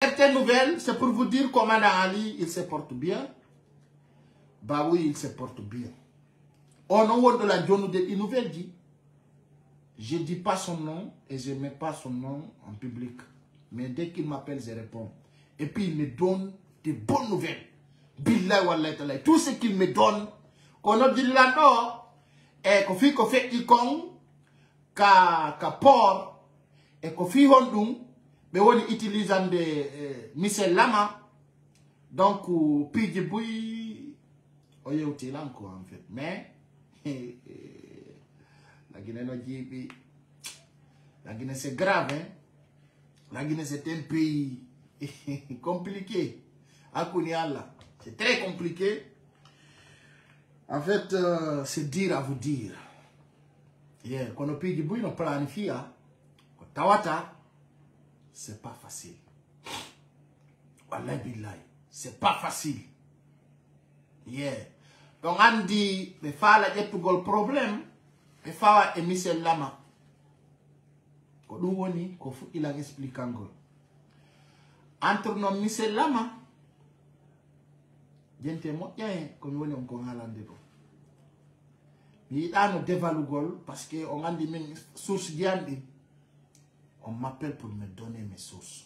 Certaines nouvelles, c'est pour vous dire comment Ali, il se porte bien. Bah oui, il se porte bien. Au nom de la John de nouvelle dit, je ne dis pas son nom et je ne mets pas son nom en public. Mais dès qu'il m'appelle, je réponds. Et puis il me donne des bonnes nouvelles. Billah wallah talay. Tout ce qu'il me donne, qu'on a dit là, non, et qu'on fait icon, ka port, et qu'on fait hondung, mais on utilise des Michel Lama. Donc, puis du bruit, on y est là encore en fait. Mais, la Guinée c'est grave, hein. La Guinée c'est un pays compliqué. C'est très compliqué. En fait, c'est dire à vous dire. Yeah. Quand on pays du bruit, on planifie. Tawata, c'est pas facile. Wallahi billahi, c'est pas facile. Yeah. Donc on dit, mais fala jet gol problème, mais fala et Michel Lama. Ko dum woni ko fu ila expliquangol. Entre nos Michel Lama, gente mo bien comme woni on ko halande do. Mi dano dévalugol parce que on andi men source diandi. On m'appelle pour me donner mes sources.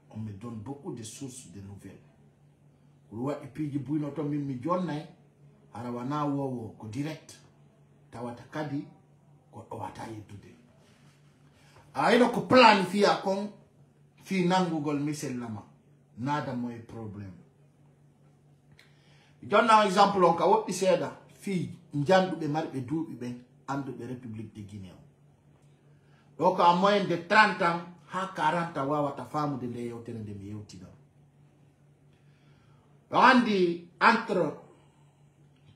On me donne beaucoup de sources de nouvelles. Et puis, je suis notre mi jonne, arawana wo ko direct, tawata kadi ko owata yetude. Aino ko planifia kon fi nangugol Michel Lama. Nada moy problème. Jonna exemple on ka wopi seda fi njandu be marbe duubi ben andu be République de Guinée. Donc en moyenne de 30 ans, ha 40 ans wawata famu de le yotere de mi yewtiga. On dit entre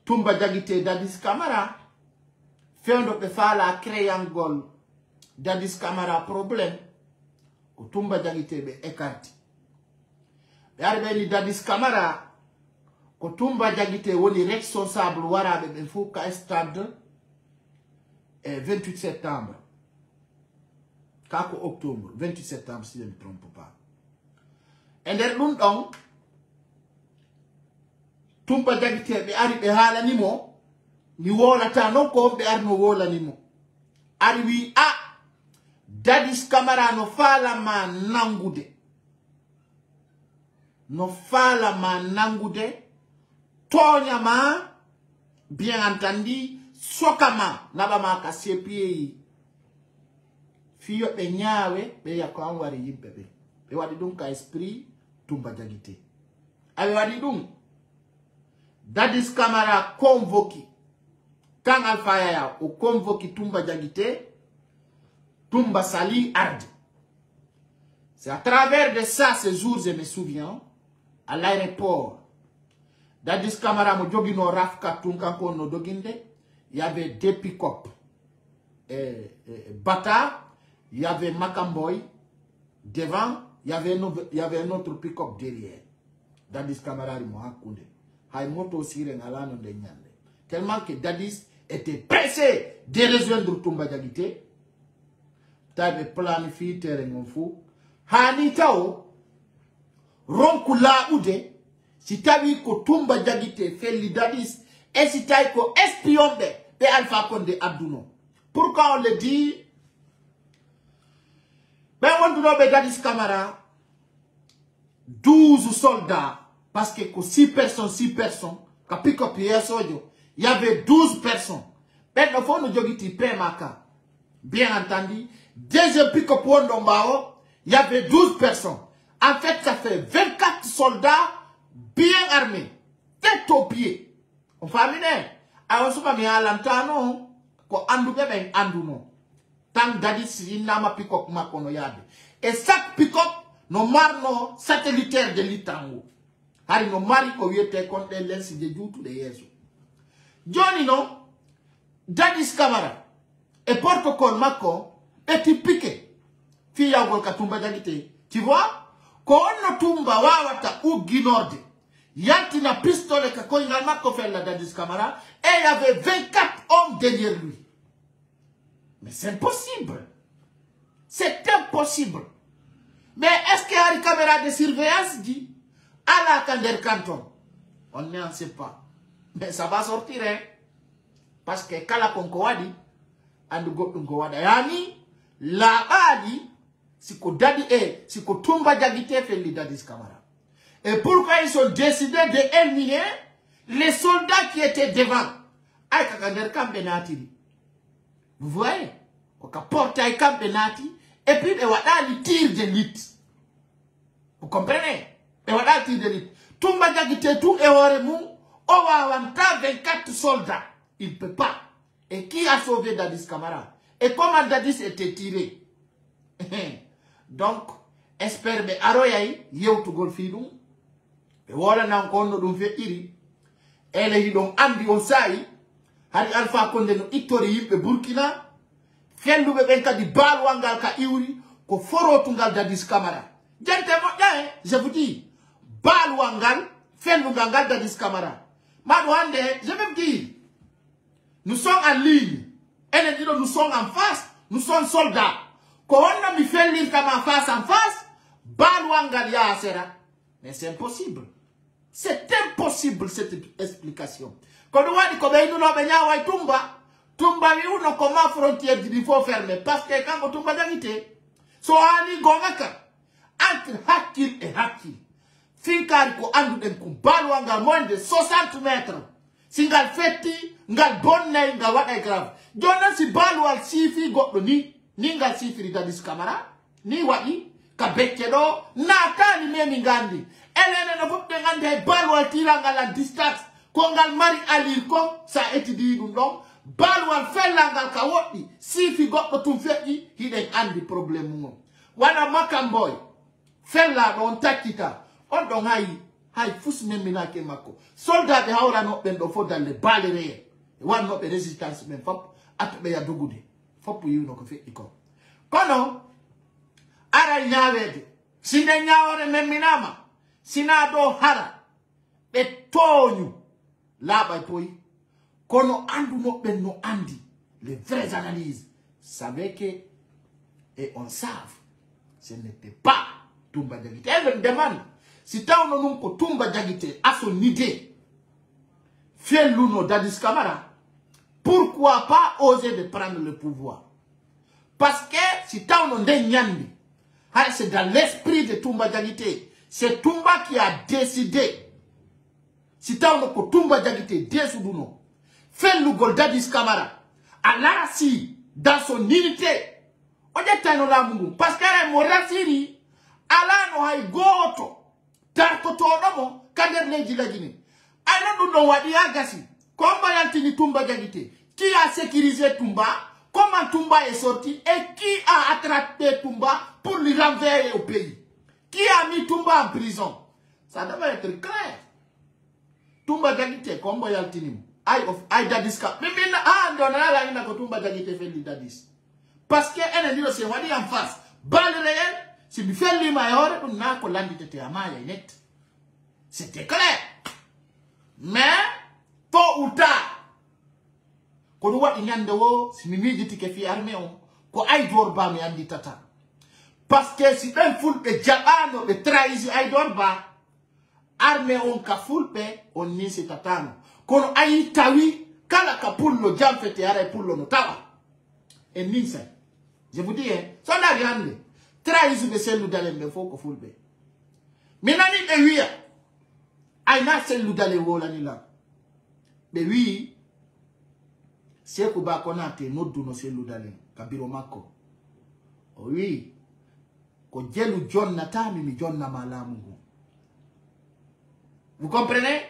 Toumba Diaguité et Dadis Camara, fait un peu la créangol Dadis Camara problème, que Toumba Diaguité est écarté. Et arrivé Dadis Camara, que Toumba Diaguité est responsable warabe de Fouka Stade 28 septembre. 4 octobre, 28 septembre si je ne me trompe pas. Et donc, Toumba Diaguité be ari be hala nimo ni wola ta non ko be arno wola nimo ari wi Dadis Camara no fala ma nangude tonya ma bien entendu sokama naba ka sepie fiyo be nyaawe be yakon wari yimbe be wadi dum ka esprit Toumba Diaguité abi wadi dum Dadis Camara convoqué. Quand Alpha Yaya a convoqué Toumba Diaguité, Toumba Sali Arde. C'est à travers de ça, ces jours, je me souviens, à l'aéroport, Dadis Camara mo jogino Rafka Tunkanko no doginde, il y avait deux pick-up. Bata, il y avait Makamboy devant, il y avait un autre pick-up derrière. Dadis Camara mo hakunde. Tellement que Dadis était pressé de rejoindre Toumba Diaguité. T'avais planifié terrain fou. Hanitao, Ronkula Oude, si t'avais que Toumba Diaguité fait les Dadis, et si t'avais que espion de Alpha Condé Abdouno. Pourquoi on le dit? Ben on doit Dadis Camara, 12 soldats. Parce que 6 personnes, il y avait 12 personnes. Maintenant, il faut nous dire bien entendu, deuxième pick-up, il y avait 12 personnes. En fait, ça fait 24 soldats bien armés, tête aux pieds. On fait amener. Alors, on se met à l'antenne, qu'on andu ben andu non. Tant Dadis, il n'a pas pick-up, et chaque pick-up, nos marno satellitaires de l'Itango. Hari no mari ko yete konde lensi de jutu de yeso. Johnny no Dadis Camara et porte con mako et piqué. Fia gol ka Toumba Diaguité. Tu vois? Ko onno Toumba wawata ou Guinorde. Yanti na pistolet ka ko ingal mako fait la Dadis Camara et il y avait 24 hommes derrière lui. Mais c'est impossible. C'est impossible. Mais est-ce qu'il y a une caméra de surveillance dit à la Kander Canton? On ne sait pas. Mais ça va sortir, hein. Parce que Kala Konkowadi, and go Konkowada. Yani, la Adi, si ko Dadi si ko Tumba Jagite fait le Dadis Kamara. Et pourquoi ils ont décidé d'éliminer les soldats qui étaient devant? Aïe, Kander Kambenati. Vous voyez? On porte Aïe Kambenati. Et puis, les Wadali tirent d'élite. Vous comprenez? Les Wadali tirent d'élite. Tumba Jagite, tout est horrible. On va 24 soldats. Il ne peut pas. Et qui a sauvé Dadis Kamara? Et comment Dadis était tiré? Donc, espère me aroyai, yeu to golfidum. Et voilà na kondo dum fe iri. Ele hidon andi on sai. Hari Alpha Condé no itori yimbe Burkina. Fellube ben kadi balwangal ka iwri ko forotungal Dadis Kamara. Gente mo je vous dis, balwangal fellungal Dadis Kamara. Madouande, je vais me dire, nous sommes en ligne. Et nous sommes en face, nous sommes soldats. Quand on a mis fait lire comme en face, balwangal ya sera. Mais c'est impossible. C'est impossible cette explication. Quand on dit que nous avons Tumba, Tumba nous comment frontière il faut fermer. Parce que quand on Tumba d'habiter, so ali gongaka, entre Hakil et Hakil. Finkari ko andu den ko balwanga moins de 60 mètres. Singal feti, ngal bonne, ngal wada grave. Donna si balwal sifi goddo ni ngal sifi Dadis Kamara, ni wadi ka beccedo na tali memi ngandi. Elene no fop de ngande balwal tiranga la distance ko ngal mari alir ko sa etidi dum don balwal fellangal ka wodi sifi goddo tum feti hiden andi problème mo. Wana makamboy fella don takita. On don hay fus memina ke mako. Soldat de haura no ben do fo dans le balere. Wan no be résistance men fop atbe ya dogude. Fop yu no ko fe iko. Kono ara nyawede. Sine nyawore meminama. Sina do hara. Be tonyu. La bay poyi. Kono andu no ben no andi. Les vraies analyses. Savez que et on savent. Ce n'était pas Tumba Jagite. Elle me demande. Si tu as un Tumba Jagite à son idée, fait l'uno Dadis Kamara, pourquoi pas oser de prendre le pouvoir? Parce que si tu as un Nyandi, c'est dans l'esprit de Tumba Jagite. C'est Tumba qui a décidé. Si tu as un Tumba Jagite, Desuduno, fait l'uno Dadis Kamara, alors si, dans son unité, on est un homme, parce qu'elle est morasiri, alors on a goto. Tarkotonomo kader leji la Guinée. Alors nous wadi agasi. Comment yantini Tumba Jagite? Qui a sécurisé Tumba? Comment Tumba est sorti? Et qui a attrapé Tumba pour le renverser au pays? Qui a mis Tumba en prison? Ça devrait être clair. Tumba Jagite, comment yantini? Aïe Dadis Kamara. Mais maintenant, on a la ina ko Tumba Jagite fait le Dadis. Parce que elle est dit c'est wadi en face. Balle réelle. Si vous faites le maillot, on a l'andité à maille net. C'était clair. Mais, tôt ou tard, quand on voit une ande, si mimi dit que fi armé on, ko ay dorba mi andi tata. Parce que si un foule pe jabano pe trahisi ay dorba, armé on ka foule pe on ni se tatano. Kono ay tawi kala ka pullo jam fete ara pullo no tawa. Et ni ça. Je vous dis hein, ça n'a rien de trahis de celle d'aller me faut que fulbe. Minani de oui. Aina celle d'aller wola ni la. De oui. C'est que ba konate no du no celle d'aller kabiro mako. Oui. Ko jelu John natami mi John na malamu. Vous comprenez?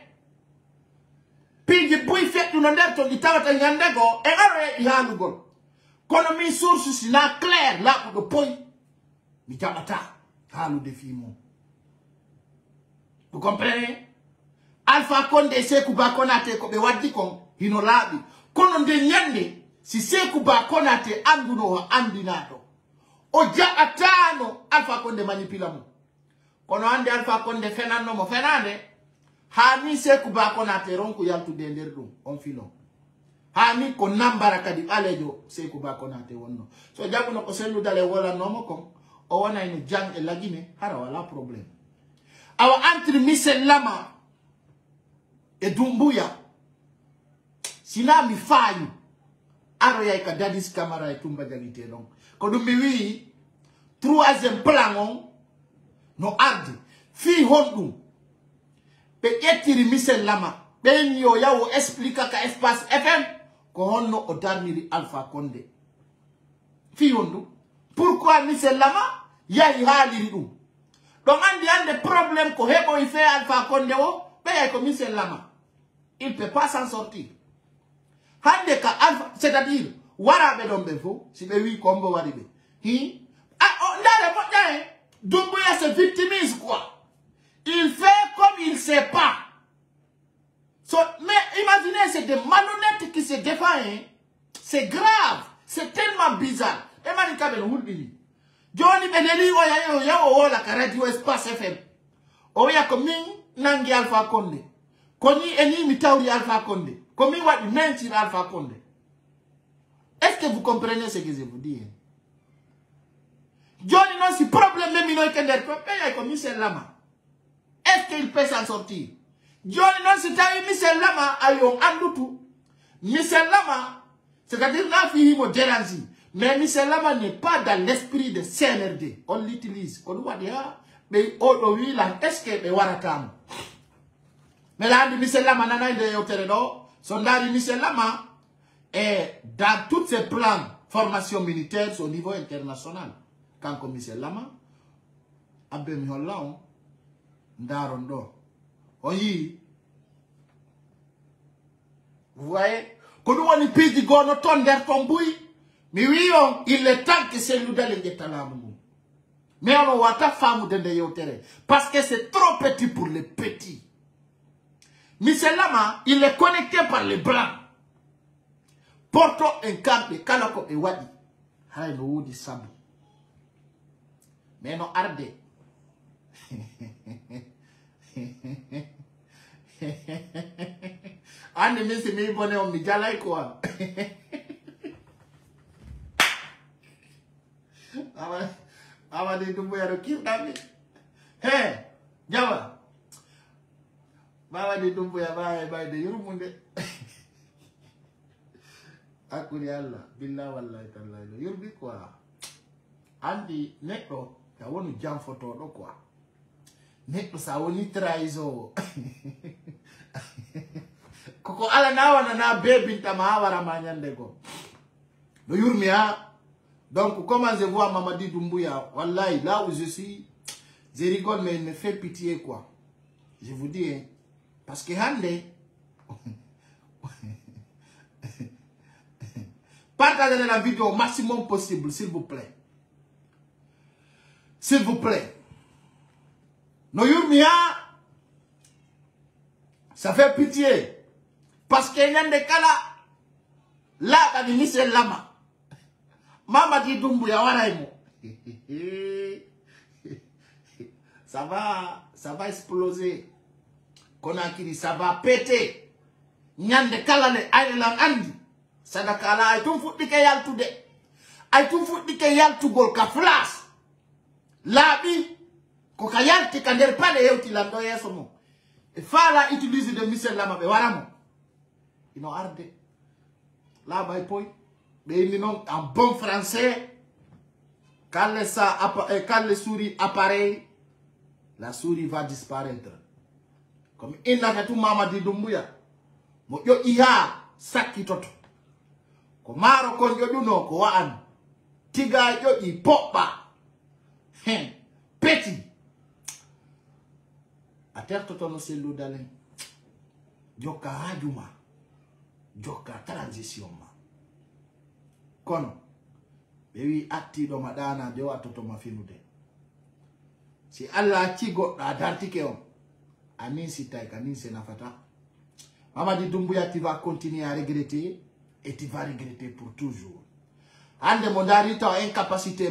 Pigi bui fait no nderto di tawata nyandego e aro e halugo. Kono mi source si na clair la ko poi. Mi jabata halu de fimo. Vous comprenez? Alpha Condé Sekou Ba Konate ko be waddi kon hino laabi. Kono nde nyande si Sekou Ba Konate anduno andinato. O jabatano Alpha Condé manipula mo. Kono ande Alpha Condé fenanno mo fenande. Hani Sekou Ba Konate ronku yaltu de nder dum on filo. Hani ko nambara kadi alejo Sekou Ba Konate wonno. So jabuno ko selu dale wala nomo kon. o wana ine jang e lagine hara wala problème awa entre Michel Lama e Doumbouya sina mi fayu aro ya ka Dadis Camara e tumba jagite donc ko dum mi wi troisième plan on no arde fi hondum be ettiri Michel Lama ben yo yawo explica ka espace FM ko honno o darniri Alpha Condé fi hondum pourquoi Michel Lama yahi haliri dum donc andi problème ko hebo il fait Alpha Condé o be ko Michel Lama il peut pas s'en sortir hande ka Alpha c'est-à-dire warabe don be fo si be wi kombo waribe hi ndare mo dai Doumbouya se victimise quoi il fait comme il sait pas so, mais imaginez c'est des malhonnêtes qui se défendent hein? C'est grave c'est tellement bizarre et manika ben hulbini Johnny Beneli o ya o la radio espace FM o ya ko min nangi Alpha Condé koni eni mi tawri Alpha Condé komi wadi mentir Alpha Condé. Est-ce que vous comprenez ce que je vous dis? Johnny non si problème même il kender ko paye comme Michel Lama. Est-ce qu'il peut s'en sortir? Johnny non si tawi Michel Lama ayon andutu. Michel Lama c'est-à-dire la fille mo dérange. Mais Michel Lama n'est pas dans l'esprit de CNRD. On l'utilise. On doit dire, mais oui, là, est-ce que waratam? Mais là, Michel Lama nana de yoteredo, sondari Michel Lama est dans tous ses plans formation militaire au niveau international. Quand comme Michel Lama, abem holland, ndarondo, oyi, vous voyez, quand on y pige du gono ton der tomboui. Mais oui, il est temps que c'est nous d'aller de Talamu. Mais on va ta femme de yotere. Parce que c'est trop petit pour les petits. Michel Lama, il est connecté par les blancs. Porto un camp de Kalako et Wadi. Hay no wudi sabu. Mais non arde. Ande mi se mi bone on mi jalai quoi. Awa de Doumbouya ro kirdami. Hey, Jawa. Baba de Doumbouya ba de yurmunde. Akuri Allah, billah wallahi tallahi. Yurbi quoi. Andi neko ta wonu jam photo do quoi. Neko sa woni traizo. Koko ala nawa na baby tamawara manyande go. Do yurmiya. Donc, comment je vois Mamadi Doumbouya, wallahi, là où je suis, je rigole, mais il me fait pitié, quoi. Je vous dis, hein, parce que Hande, partagez la vidéo au maximum possible, s'il vous plaît. S'il vous plaît. Noyurmia, ça fait pitié. Parce qu'il y a des cas là, quand il Michel Lama. Mamadi Doumbouya waraimo. Ça va exploser. Konakiri, ça va péter. Nyande kalane airelang andi. Sadakala ay tum futti ke yal tude. Ay tum futti ke yal tugol ka flash. Labi ko ka yal ti kander pale yewti lando yesomo. E fala utilise de Michel Lama be waramo. Ino arde. La bay poy. Mais non, en bon français, quand le souris apparaît, la souris va disparaître. Comme il n'a pas tout Mamadi Doumbouya. Mo yo iha saki toto. Ko maro kon yo duno ko waan. Tiga yo I popa. Petit. A terre toto no selu dalen. Joka haduma. Joka transition ma. Kono bewi atti do madana de watoto mafinude si Allah ci godda dartike on anin si tay kanin se nafata Mamadi Doumbouya tu vas continuer à regretter et tu vas regretter pour toujours ande mondarito incapacité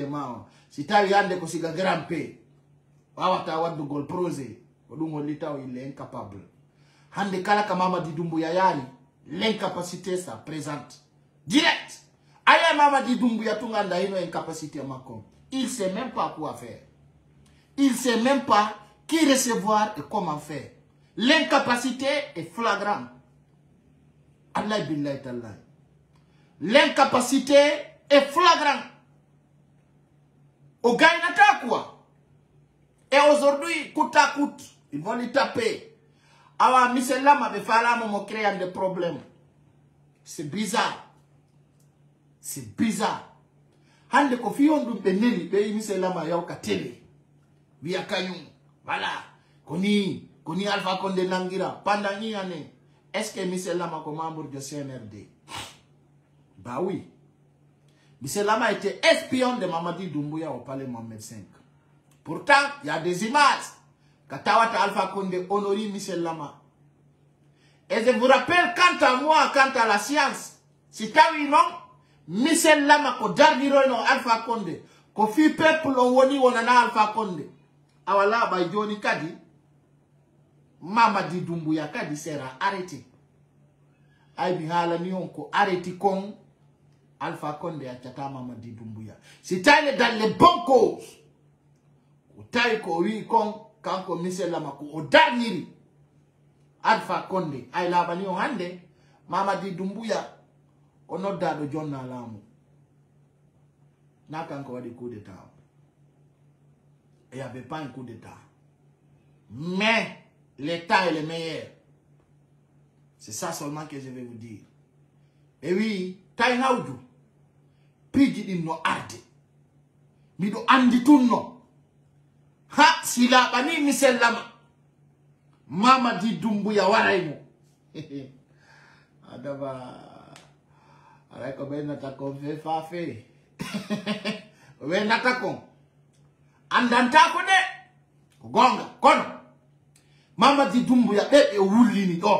ma si tawi ande ko siga grand P wawata waddu gol projet ko dum litaw il est incapable hande kala ka Mamadi Doumbouya yari l'incapacité ça présente direct. Aya Mamadi Doumbouya Tunganda ino incapacité Macron. Il ne sait même pas quoi faire. Il ne sait même pas qui recevoir et comment faire. L'incapacité est flagrante. Allah billahi ta'ala. L'incapacité est flagrante. Au gars, il n'attaque quoi? Et aujourd'hui, coûte à coûte, ils vont lui taper. Alors, Michel Lama me créer des problèmes. C'est bizarre. C'est bizarre. Hande ko fiyon dum be neli be Michel Lama yaw ka télé. Via Kanyum. Voilà. Koni Alpha Condé Nangira. Pendant une année, est-ce que Michel Lama comme membre de CNRD? Bah oui. Michel Lama était espion de Mamadi Doumbouya au palais Mohamed V. Pourtant, il y a des images. Katawata Alpha Condé honorie Michel Lama. Et je vous rappelle, quant à moi, quant à la science, si tu as vu non, Michel Lama ko dargiro no Alpha Condé, ko fi peuple on woni wonana Alpha Condé. Awala ba joni kadi, Mamadi Doumbouya kadi sera arrêté. Ay bi hala ni on ko arrêté kon Alpha Condé a tata Mamadi Doumbouya. Si tu es dans les bonnes causes, taille ko wi kon kanko Michel Lama ko o darniri Alpha Condé ay labani o hande Mamadi Doumbouya o nodda do jonna lamu na kanko wadi coup d'état et il n'y avait pas un coup d'état mais l'état est le meilleur. C'est ça seulement que je vais vous dire. Et oui, tay hawdu piji din no arde mi do andi tunno. Ha, sila bani Michel Lama Mamadi Doumbouya waraimo. Adaba Arako ben natako fe fa fe. Ben natako andanta ko de gonga kono Mamadi Doumbouya be wulini do.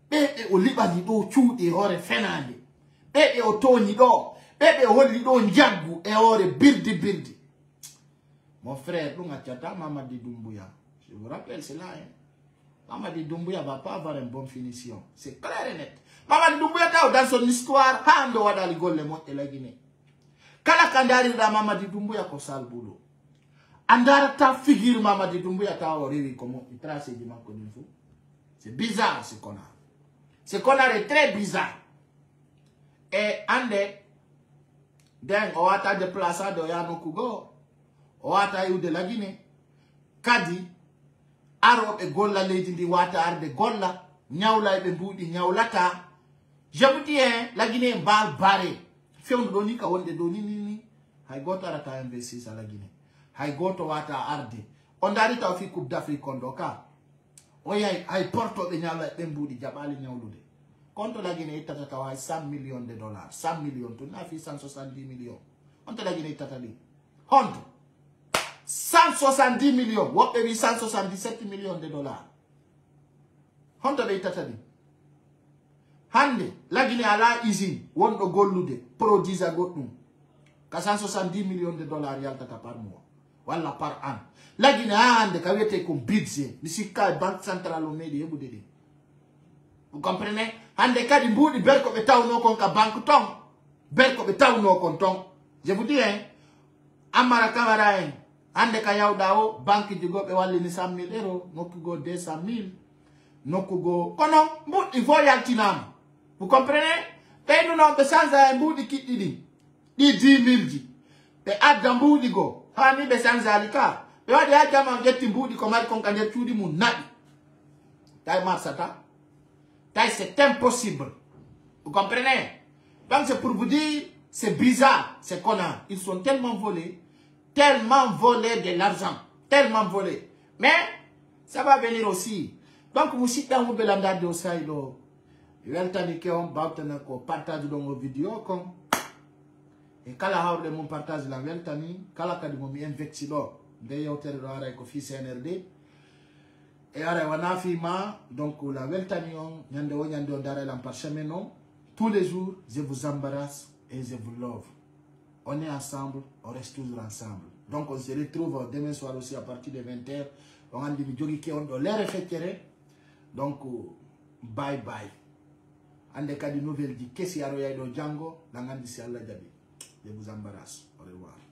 Be o libani do chuude hore fenande. Be o toni do. Be holli do njaggu e hore birdi. Mon frère, Mamadi Doumbouya, je vous rappelle cela. Hein? Mamadi Doumbouya ne va pas avoir une bonne finition. C'est clair et net. Mamadi Doumbouya, dans son histoire, Hando Wadali Golle monte la Guinée. Kala Kandari da Mamadi Doumbouya ko sal boulot. Andara ta figure Mamadi Doumbouya ta orivi comment il trace du manque d'info. C'est bizarre ce qu'on a. Ce qu'on a est très bizarre. Et ande, den oata déplacé de Yano Kugo. Wata yu de la Guinée, kadi, aro e golla lady di wata arde golla, nyawla e budi nyawlata. Je vous dis, hein, la Guinée est barbarée. Fait un doni ka wonde doni nini, hay goto arata investis à la Guinée. Hay goto wata arde. On darita fi Coupe d'Afrique kondoka. Oya hay porto be nyawla e budi jabali nyawlude. Contre la Guinée tata wa 100 millions de dollars, 100 millions, tu n'as fait 170 millions. Contre la Guinée tata li. Honte. 170 millions, what maybe 177 millions de dollars. Honto de itatadi. Hande, la Guinée a la usine, wondo gollude, produise à gotum. 170 millions de dollars yaltata par mois. Wala par an. La Guinée a hande kawete comme budget. Nisi ka banque centrale au medi yebu dede. Vous comprenez? Hande kadi mbudi berko betaw no kon ka banque tong. Berko betaw no kon tong. Je vous dis, hein, Amara Kamara, hein. Ande ka yawdao banque du gobe wali ni 100 000 euros, nokugo 200 000, nokugo kono, il faut yaltinam. Vous comprenez? Paye nous non besanza mbudi kitidi. Di 10 000 di. Pe adda mbudi go. Hani besanza alika. Pe wadi adda mangeti mbudi komari konkande chudi mu nadi. Tai marsata. Tai c'est impossible. Vous comprenez? Donc c'est pour vous dire, c'est bizarre, c'est qu'on a. Ils sont tellement volés de l'argent, tellement volé. Mais ça va venir aussi. Donc vous citez un belanda de Osaïlo. Vous allez partager dans vos vidéos comme et quand la horde mon partage la veltani, quand la kadimomi invexilo, d'ailleurs terroir avec office NRD. Et alors on a fima donc la veltanion, nyande nyande dare l'emparchement. Tous les jours, je vous embarrasse et je vous love. On est ensemble, on reste toujours ensemble. Donc on se retrouve demain soir aussi à partir de 20h. On a dit que on doit les référer. Donc bye bye. ande kadi nouvelle di kesi aro yaido Django, langandi si Allah jabi. Je vous embarrasse. Au revoir.